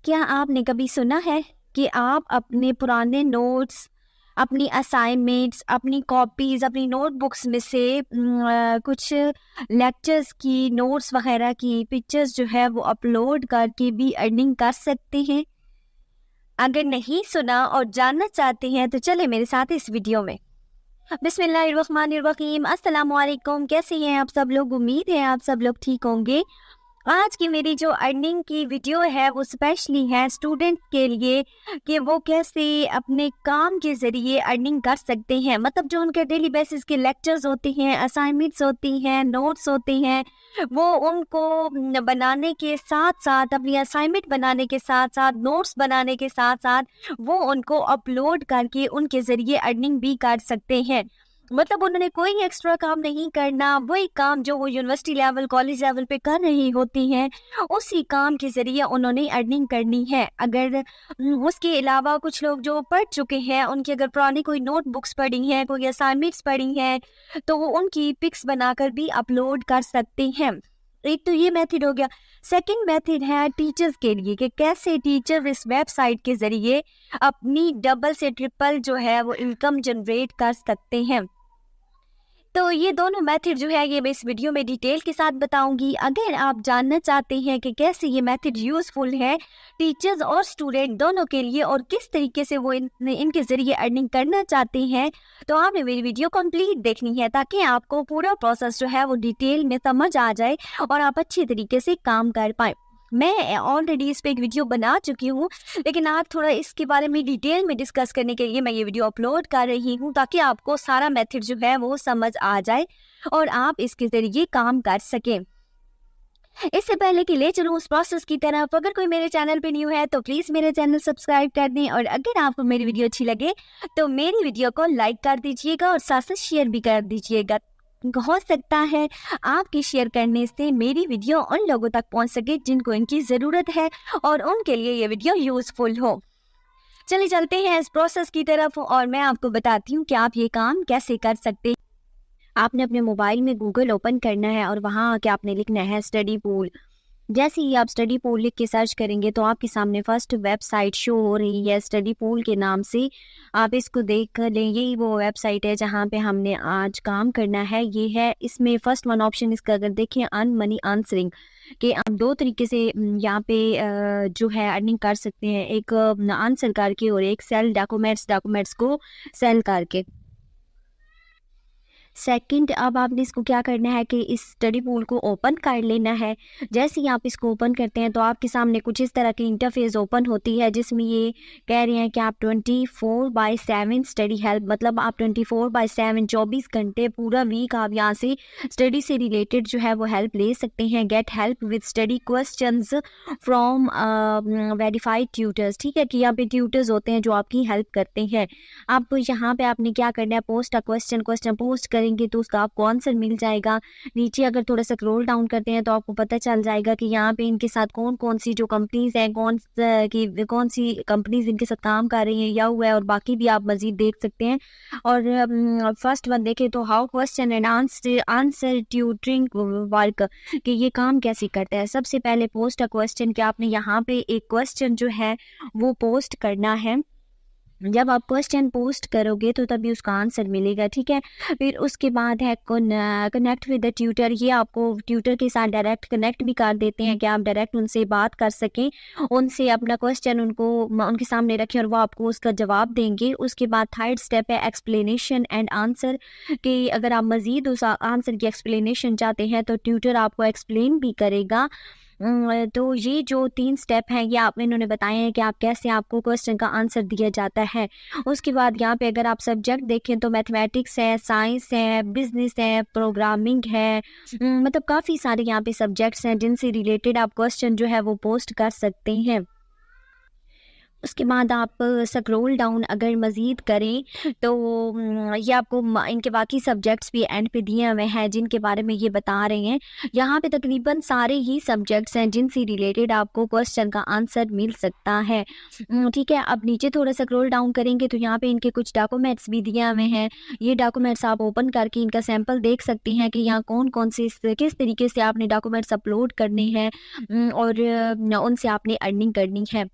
क्या आपने कभी सुना है कि आप अपने पुराने नोट्स, अपनी असाइनमेंट्स, अपनी कॉपीज़, अपनी नोटबुक्स में से कुछ लेक्चर्स की नोट्स वगैरह की पिक्चर्स जो है वो अपलोड करके भी अर्निंग कर सकते हैं? अगर नहीं सुना और जानना चाहते हैं तो चले मेरे साथ इस वीडियो में। बिस्मिल्लाहिर्रहमानिर्रहीम, अस्सलाम वालेकुम। कैसे हैं आप सब लोग? उम्मीद है आप सब लोग ठीक होंगे। आज की मेरी जो अर्निंग की वीडियो है वो स्पेशली है स्टूडेंट के लिए कि वो कैसे अपने काम के ज़रिए अर्निंग कर सकते हैं। मतलब जो उनके डेली बेसिस के लेक्चर्स होते हैं, असाइनमेंट्स होती हैं, नोट्स होते हैं, वो उनको बनाने के साथ साथ, अपनी असाइनमेंट बनाने के साथ साथ, नोट्स बनाने के साथ साथ वो उनको अपलोड करके उनके ज़रिए अर्निंग भी कर सकते हैं। मतलब उन्होंने कोई एक्स्ट्रा काम नहीं करना, वही काम जो वो यूनिवर्सिटी लेवल, कॉलेज लेवल पे कर रही होती हैं, उसी काम के ज़रिए उन्होंने अर्निंग करनी है। अगर उसके अलावा कुछ लोग जो पढ़ चुके हैं, उनकी अगर पुरानी कोई नोटबुक्स पढ़ी हैं, कोई असाइनमेंट्स पढ़ी हैं, तो वो उनकी पिक्स बनाकर भी अपलोड कर सकते हैं। एक तो ये मेथड हो गया। सेकंड मेथड है टीचर्स के लिए कि कैसे टीचर इस वेबसाइट के ज़रिए अपनी डबल से ट्रिपल जो है वो इनकम जनरेट कर सकते हैं। तो ये दोनों मेथड जो है ये मैं इस वीडियो में डिटेल के साथ बताऊंगी। अगर आप जानना चाहते हैं कि कैसे ये मेथड यूज़फुल है टीचर्स और स्टूडेंट दोनों के लिए और किस तरीके से वो इनके ज़रिए अर्निंग करना चाहते हैं, तो आपने मेरी वीडियो कंप्लीट देखनी है ताकि आपको पूरा प्रोसेस जो है वो डिटेल में समझ आ जाए और आप अच्छी तरीके से काम कर पाएँ। मैं ऑलरेडी इस पे एक वीडियो बना चुकी हूँ, लेकिन आज थोड़ा इसके बारे में डिटेल में डिस्कस करने के लिए मैं ये वीडियो अपलोड कर रही हूँ ताकि आपको सारा मेथड जो है वो समझ आ जाए और आप इसके ज़रिए काम कर सकें। इससे पहले कि ले चलूँ उस प्रोसेस की तरफ, अगर कोई मेरे चैनल पे न्यू है तो प्लीज़ मेरे चैनल सब्सक्राइब कर दें और अगर आपको मेरी वीडियो अच्छी लगे तो मेरी वीडियो को लाइक कर दीजिएगा और साथ साथ शेयर भी कर दीजिएगा। हो सकता है आपके शेयर करने से मेरी वीडियो उन लोगों तक पहुंच सके जिनको इनकी ज़रूरत है और उनके लिए ये वीडियो यूज़फुल हो। चलिए चलते हैं इस प्रोसेस की तरफ और मैं आपको बताती हूँ कि आप ये काम कैसे कर सकते हैं। आपने अपने मोबाइल में गूगल ओपन करना है और वहाँ आके आपने लिखना है स्टडी पूल। जैसे ही आप स्टडी पूल लिख के सर्च करेंगे तो आपके सामने फर्स्ट वेबसाइट शो हो रही है स्टडी पूल के नाम से। आप इसको देख कर लें, यही वो वेबसाइट है जहाँ पे हमने आज काम करना है। ये है, इसमें फर्स्ट वन ऑप्शन इसका अगर देखें अर्न मनी आंसरिंग, कि आप दो तरीके से यहाँ पे जो है अर्निंग कर सकते हैं, एक आंसर करके और एक सेल डॉक्यूमेंट्स को सेल करके। सेकंड, अब आपने इसको क्या करना है कि इस स्टडी पूल को ओपन कर लेना है। जैसे ही आप इसको ओपन करते हैं तो आपके सामने कुछ इस तरह की इंटरफेस ओपन होती है जिसमें ये कह रहे हैं कि आप 24/7 स्टडी हेल्प, मतलब आप 24/7 24 घंटे पूरा वीक आप यहाँ से स्टडी से रिलेटेड जो है वो हेल्प ले सकते हैं। Get help with study questions from verified tutors. ठीक है, कि यहाँ पे ट्यूटर्स होते हैं जो आपकी हेल्प करते हैं। आप यहाँ पे आपने क्या करना है, पोस्ट अ क्वेश्चन पोस्ट करेंगे तो उसका आपको आंसर मिल जाएगा। नीचे अगर थोड़ा सा स्क्रॉल डाउन करते हैं तो आपको पता चल जाएगा कि यहाँ पे इनके साथ कौन कौन सी जो कंपनीज हैं, कौन सी कंपनीज इनके साथ काम कर रही हैं या हुआ है, और बाकी भी आप मजीद देख सकते हैं। और फर्स्ट वन देखें तो how question and answer tutoring work, कि ये काम कैसे करता है। सबसे पहले पोस्ट अ क्वेश्चन, कि आपने यहाँ पे एक क्वेश्चन जो है वो पोस्ट करना है। जब आप क्वेश्चन पोस्ट करोगे तो तभी उसका आंसर मिलेगा। ठीक है, फिर उसके बाद है कनेक्ट विद द ट्यूटर। ये आपको ट्यूटर के साथ डायरेक्ट कनेक्ट भी कर देते हैं कि आप डायरेक्ट उनसे बात कर सकें, उनसे अपना क्वेश्चन उनके सामने रखें और वो आपको उसका जवाब देंगे। उसके बाद थर्ड स्टेप है एक्सप्लेनेशन एंड आंसर, कि अगर आप मज़ीद उस आंसर की एक्सप्लेनेशन चाहते हैं तो ट्यूटर आपको एक्सप्लेन भी करेगा। तो ये जो 3 स्टेप हैं ये इन्होंने बताए हैं कि आप कैसे आपको क्वेश्चन का आंसर दिया जाता है। उसके बाद यहाँ पे अगर आप सब्जेक्ट देखें तो मैथमेटिक्स है, साइंस है, बिजनेस है, प्रोग्रामिंग है, मतलब काफ़ी सारे यहाँ पे सब्जेक्ट्स हैं जिनसे रिलेटेड आप क्वेश्चन जो है वो पोस्ट कर सकते हैं। उसके बाद आप स्क्रॉल डाउन अगर मज़ीद करें तो ये आपको इनके बाकी सब्जेक्ट्स भी एंड पे दिए हुए हैं जिनके बारे में ये बता रहे हैं। यहाँ पे तकरीबन सारे ही सब्जेक्ट्स हैं जिनसे रिलेटेड आपको क्वेश्चन का आंसर मिल सकता है। ठीक है, अब नीचे थोड़ा स्क्रॉल डाउन करेंगे तो यहाँ पे इनके कुछ डॉक्यूमेंट्स भी दिए हुए हैं। ये डॉक्यूमेंट्स आप ओपन करके इनका सैम्पल देख सकते हैं कि यहाँ कौन कौन से किस तरीके से आपने डॉक्यूमेंट्स अपलोड करने हैं और उनसे आपने अर्निंग करनी है।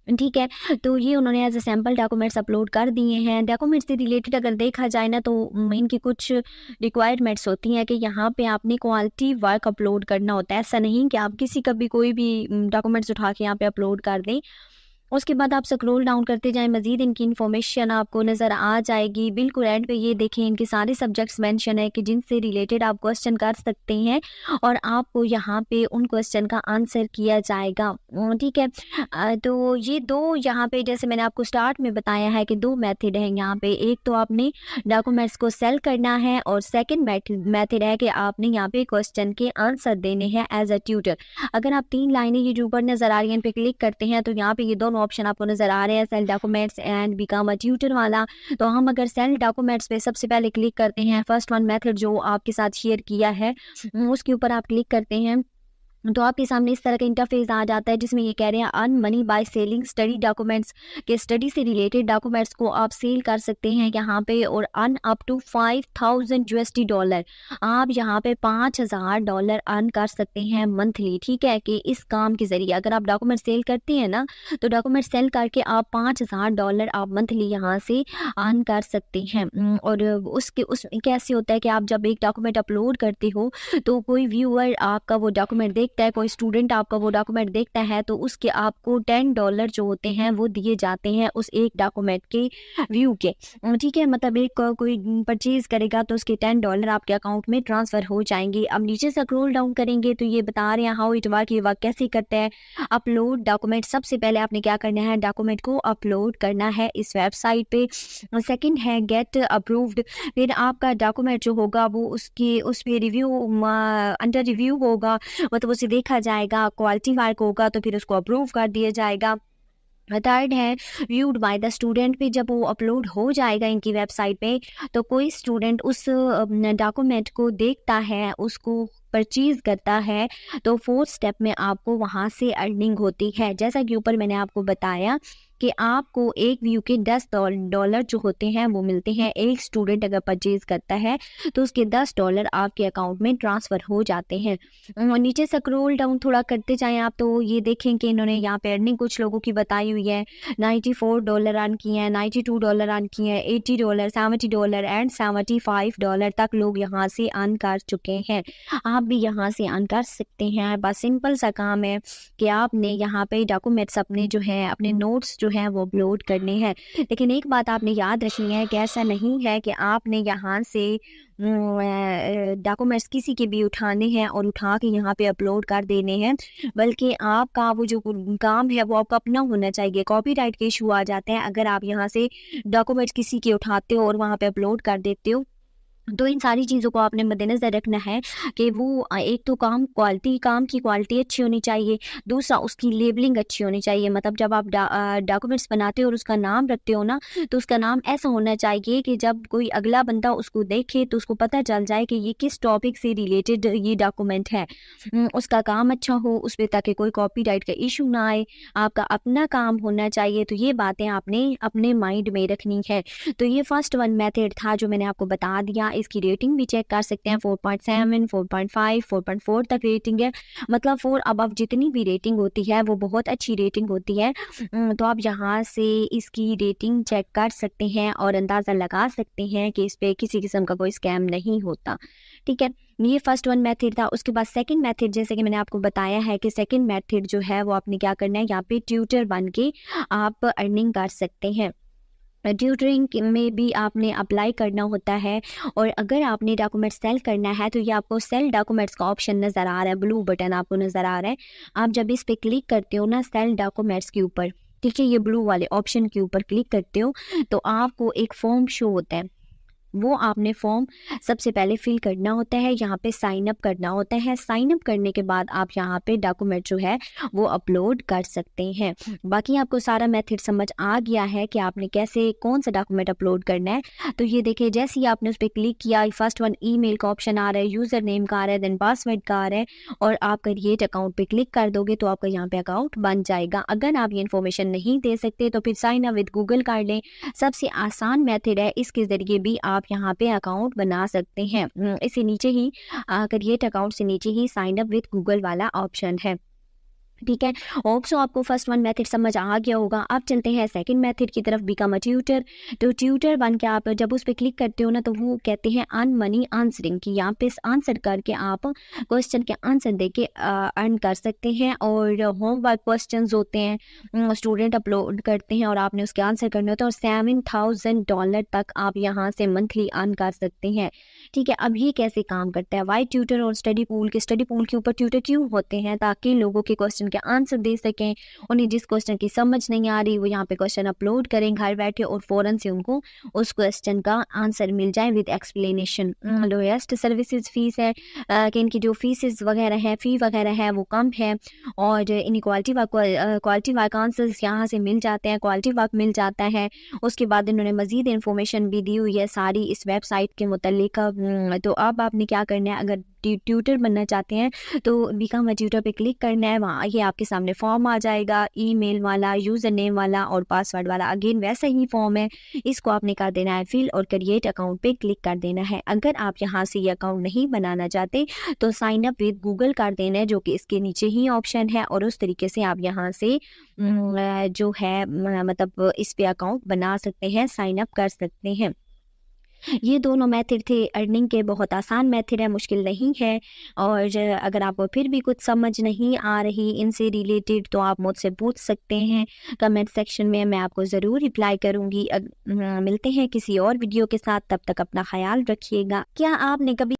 ठीक है, तो ये उन्होंने as a sample documents upload कर दिए हैं। डॉक्यूमेंट्स से रिलेटेड अगर देखा जाए ना तो इनकी कुछ रिक्वायरमेंट्स होती हैं कि यहाँ पे आपने क्वालिटी वर्क अपलोड करना होता है। ऐसा नहीं कि आप किसी का भी कोई भी डॉक्यूमेंट्स उठा के यहाँ पे अपलोड कर दें। उसके बाद आप स्क्रॉल डाउन करते जाएँ, मज़ीद इनकी इन्फॉर्मेशन आपको नज़र आ जाएगी। बिल्कुल एंड पे ये देखें, इनके सारे सब्जेक्ट्स मेंशन है कि जिनसे रिलेटेड आप क्वेश्चन कर सकते हैं और आपको यहाँ पे उन क्वेश्चन का आंसर किया जाएगा। ठीक है। तो ये 2 यहाँ पे जैसे मैंने आपको स्टार्ट में बताया है कि 2 मेथड हैं यहाँ पे। एक तो आपने डॉक्यूमेंट्स को सेल करना है और सेकंड मेथड है कि आपने यहाँ पे क्वेश्चन के आंसर देने हैं एज़ अ ट्यूटर। अगर आप 3 लाइनें ये जो ऊपर नज़र आ रही हैं इन पे क्लिक करते हैं तो यहाँ पे ये दोनों ऑप्शन आपको नज़र आ रहे हैं, sell documents and become a tutor वाला। तो हम अगर सेल डॉक्यूमेंट्स पे सबसे पहले क्लिक करते हैं, फर्स्ट वन मेथड जो आपके साथ शेयर किया है उसके ऊपर आप क्लिक करते हैं, तो आपके सामने इस तरह का इंटरफेस आ जाता है जिसमें ये कह रहे हैं earn money by selling study documents, के स्टडी से रिलेटेड डॉक्यूमेंट्स को आप सेल कर सकते हैं यहाँ पे और अर्न अप टू $5000 आप यहाँ पे $5000 अर्न कर सकते हैं मंथली। ठीक है, कि इस काम के ज़रिए अगर आप डॉक्यूमेंट सेल करते हैं ना तो डॉक्यूमेंट सेल करके आप $5000 आप मंथली यहाँ से अर्न कर सकते हैं। और उसमें कैसे होता है कि आप जब एक डॉक्यूमेंट अपलोड करते हो तो कोई व्यूअर आपका वो डॉक्यूमेंट देखता है, कोई स्टूडेंट आपका वो डॉक्यूमेंट देखता है तो उसके आपको $10 जो होते हैं वो दिए जाते हैं उस एक डॉक्यूमेंट के व्यू के। ठीक है, मतलब एक कोई परचेज करेगा तो उसके $10 आपके अकाउंट में ट्रांसफ़र हो जाएंगे। अब नीचे से स्क्रॉल डाउन करेंगे तो ये बता रहे हैं हाउ इट वर्क, ये वर्क कैसे करते हैं। अपलोड डॉक्यूमेंट, सबसे पहले आपने क्या करना है, डॉक्यूमेंट को अपलोड करना है इस वेबसाइट पे। सेकंड है गेट अप्रूव्ड, फिर आपका डॉक्यूमेंट जो होगा वो उस पे रिव्यू अंडर रिव्यू होगा, मतलब उसे देखा जाएगा, क्वालिटी मार्क होगा तो फिर उसको अप्रूव कर दिया जाएगा। थर्ड है व्यूड बाय द स्टूडेंट, पे जब वो अपलोड हो जाएगा इनकी वेबसाइट पे तो कोई स्टूडेंट उस डॉक्यूमेंट को देखता है, उसको परचेज करता है तो फोर्थ स्टेप में आपको वहाँ से अर्निंग होती है। जैसा कि ऊपर मैंने आपको बताया कि आपको एक व्यू के $10 जो होते हैं वो मिलते हैं। एक स्टूडेंट अगर परचेज करता है तो उसके $10 आपके अकाउंट में ट्रांसफ़र हो जाते हैं। नीचे स्क्रॉल डाउन थोड़ा करते जाएं आप तो ये देखें कि इन्होंने यहाँ पे अर्निंग कुछ लोगों की बताई हुई है। $94 अर्न किए हैं, $92 अर्न किए हैं, $80, $70 एंड $75 तक लोग यहाँ से अर्न कर चुके हैं। आप भी यहाँ से अर्न कर सकते हैं। बस सिंपल सा काम है कि आपने यहाँ पे डॉक्यूमेंट्स अपने जो है, अपने नोट्स जो हैं वो अपलोड करने हैं। लेकिन एक बात आपने याद रखनी है कि ऐसा नहीं है कि आपने यहाँ से डॉक्यूमेंट्स किसी के भी उठाने हैं और उठा के यहाँ पे अपलोड कर देने हैं, बल्कि आपका वो जो काम है वो आपका अपना होना चाहिए। कॉपीराइट के इशू आ जाते हैं अगर आप यहाँ से डॉक्यूमेंट्स किसी के उठाते हो और वहाँ पे अपलोड कर देते हो। तो इन सारी चीज़ों को आपने मद्देनज़र रखना है कि वो एक तो काम की क्वालिटी अच्छी होनी चाहिए, दूसरा उसकी लेबलिंग अच्छी होनी चाहिए। मतलब जब आप डॉक्यूमेंट्स बनाते हो और उसका नाम रखते हो ना तो उसका नाम ऐसा होना चाहिए कि जब कोई अगला बंदा उसको देखे तो उसको पता चल जाए कि ये किस टॉपिक से रिलेटेड ये डॉक्यूमेंट है। उसका काम अच्छा हो उस पर, ताकि कोई कॉपीराइट का इशू ना आए, आपका अपना काम होना चाहिए। तो ये बातें आपने अपने माइंड में रखनी है। तो ये फर्स्ट वन मेथड था जो मैंने आपको बता दिया। इसकी रेटिंग भी चेक कर सकते हैं, 4.7, 4.5, 4.4 तक रेटिंग है। मतलब 4 अबव जितनी भी रेटिंग होती है वो बहुत अच्छी रेटिंग होती है। तो आप यहाँ से इसकी रेटिंग चेक कर सकते हैं और अंदाज़ा लगा सकते हैं कि इस पर किसी किस्म का कोई स्कैम नहीं होता। ठीक है, ये फर्स्ट वन मेथड था। उसके बाद सेकंड मेथड, जैसे कि मैंने आपको बताया है कि सेकंड मेथड जो है वो आपने क्या करना है, यहाँ पे ट्यूटर बन के आप अर्निंग कर सकते हैं। ट्यूटरिंग में भी आपने अप्लाई करना होता है और अगर आपने डॉक्यूमेंट सेल करना है तो ये आपको सेल डॉक्यूमेंट्स का ऑप्शन नज़र आ रहा है, ब्लू बटन आपको नज़र आ रहा है। आप जब इस पे क्लिक करते हो ना सेल डॉक्यूमेंट्स के ऊपर, ठीक है, ये ब्लू वाले ऑप्शन के ऊपर क्लिक करते हो तो आपको एक फॉर्म शो होता है। वो आपने फॉर्म सबसे पहले फिल करना होता है, यहाँ पे साइन अप करना होता है। साइन अप करने के बाद आप यहाँ पे डॉक्यूमेंट जो है वो अपलोड कर सकते हैं। बाकी आपको सारा मेथड समझ आ गया है कि आपने कैसे कौन सा डॉक्यूमेंट अपलोड करना है। तो ये देखिए, जैसे ही आपने उस पर क्लिक किया, फर्स्ट वन ईमेल का ऑप्शन आ रहा है, यूज़र नेम का आ रहा है, देन पासवर्ड का आ रहा है और आप क्रिएट अकाउंट पे क्लिक कर दोगे तो आपका यहाँ पे अकाउंट बन जाएगा। अगर आप ये इन्फॉर्मेशन नहीं दे सकते तो फिर साइन अप विद गूगल कर लें, सबसे आसान मेथड है। इसके ज़रिए भी आप यहाँ पे अकाउंट बना सकते हैं। इससे नीचे ही क्रिएट अकाउंट से नीचे ही साइन अप विद गूगल वाला ऑप्शन है। ठीक है। होप सो आपको फर्स्ट वन मेथड समझ आ गया होगा। अब चलते हैं सेकंड मेथड की तरफ, बिकम अ ट्यूटर। तो ट्यूटर बन के आप जब उस पर क्लिक करते हो ना, तो वो कहते हैं अर्न मनी आंसरिंग, कि यहाँ पे आंसर करके आप क्वेश्चन के आंसर दे के अर्न कर सकते हैं। और होमवर्क क्वेश्चन होते हैं, स्टूडेंट अपलोड करते हैं और आपने उसके आंसर करने होते हैं, और $7,000 तक आप यहाँ से मंथली अर्न कर सकते हैं। ठीक है। अब ये कैसे काम करता है, वाई ट्यूटर और स्टडी पूल के ऊपर ट्यूटर क्यों होते हैं, ताकि लोगों के क्वेश्चन के आंसर दे सकें। उन्हें जिस क्वेश्चन की समझ नहीं आ रही वो यहाँ पे क्वेश्चन अपलोड करें घर बैठे, और फ़ौरन से उनको उस क्वेश्चन का आंसर मिल जाए with explanation. Lowest services fees है, कि इनकी जो फीसेस वगैरह है, फ़ी वगैरह है वो कम है, और इनक्वालिटी वर्क आंसर्स यहाँ से मिल जाते हैं, क्वालिटी वर्क मिल जाता है। उसके बाद इन्होंने मज़ीद इन्फॉर्मेशन भी दी हुई है सारी इस वेबसाइट के मुतल्लिक। तो अब आपने क्या करना है, अगर ट्यूटर बनना चाहते हैं तो बिकम अ ट्यूटर पे क्लिक करना है। वहाँ ये आपके सामने फॉर्म आ जाएगा, ईमेल वाला, यूज़र नेम वाला और पासवर्ड वाला। अगेन वैसा ही फॉर्म है, इसको आपने कर देना है फिल, और क्रिएट अकाउंट पे क्लिक कर देना है। अगर आप यहाँ से ये अकाउंट नहीं बनाना चाहते तो साइन अप विद गूगल कर देना है, जो कि इसके नीचे ही ऑप्शन है, और उस तरीके से आप यहाँ से जो है मतलब इस पे अकाउंट बना सकते हैं, साइन अप कर सकते हैं। ये दोनों मेथड थे अर्निंग के, बहुत आसान मेथड है, मुश्किल नहीं है। और अगर आपको फिर भी कुछ समझ नहीं आ रही इनसे रिलेटेड तो आप मुझसे पूछ सकते हैं कमेंट सेक्शन में, मैं आपको ज़रूर रिप्लाई करूँगी। मिलते हैं किसी और वीडियो के साथ, तब तक अपना ख्याल रखिएगा। क्या आपने कभी